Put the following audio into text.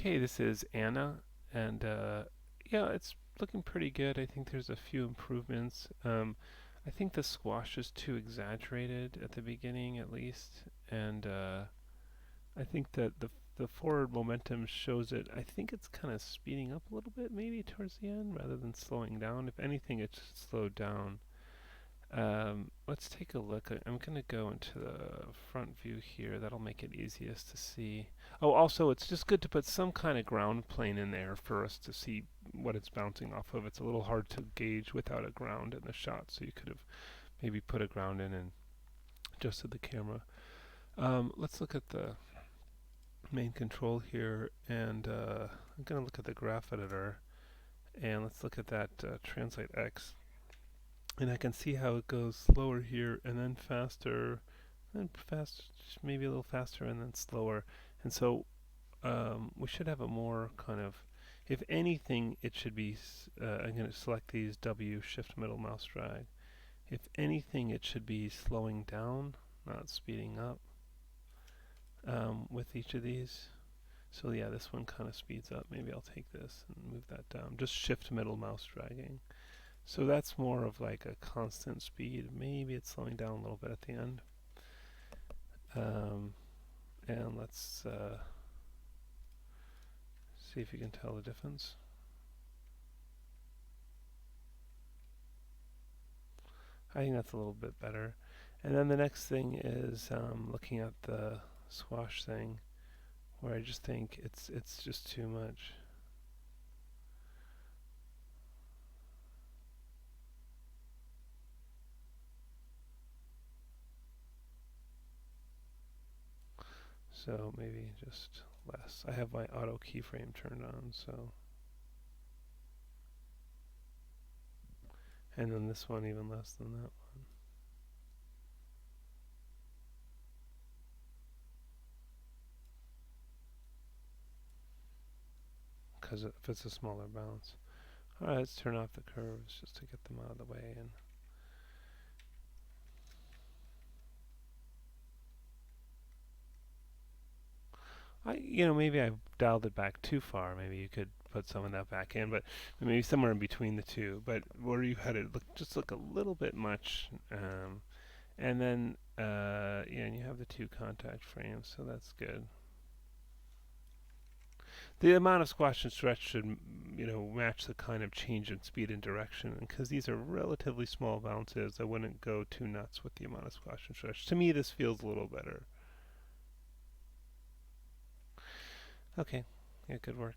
Okay, this is Anna, and yeah, it's looking pretty good. I think there's a few improvements. I think the squash is too exaggerated at the beginning, at least, and I think that the forward momentum shows it. I think it's kind of speeding up a little bit, maybe towards the end, rather than slowing down. If anything, it's slowed down. Let's take a look. I'm going to go into the front view here. That'll make it easiest to see. Oh, also, it's just good to put some kind of ground plane in there for us to see what it's bouncing off of. It's a little hard to gauge without a ground in the shot, so you could have maybe put a ground in and adjusted the camera. Let's look at the main control here, and I'm going to look at the graph editor, and let's look at that translate X. And I can see how it goes slower here and then faster, and fast, maybe a little faster and then slower. And so we should have a more kind of, if anything, it should be, I'm going to select these W, shift middle mouse drag. If anything, it should be slowing down, not speeding up with each of these. So yeah, this one kind of speeds up. Maybe I'll take this and move that down. Just shift middle mouse dragging. So that's more of like a constant speed. Maybe it's slowing down a little bit at the end. And let's see if you can tell the difference. I think that's a little bit better. And then the next thing is looking at the swash thing, where I just think it's just too much. So maybe just less. I have my auto keyframe turned on, so. And then this one even less than that one. Because if it's a smaller bounce. Alright, let's turn off the curves just to get them out of the way. And maybe I dialed it back too far. Maybe you could put some of that back in, but maybe somewhere in between the two. But where you had it just look a little bit much, and then yeah, and you have the two contact frames, so that's good. The amount of squash and stretch should, match the kind of change in speed and direction. And because these are relatively small bounces, I wouldn't go too nuts with the amount of squash and stretch. To me, this feels a little better. Okay, yeah, good work.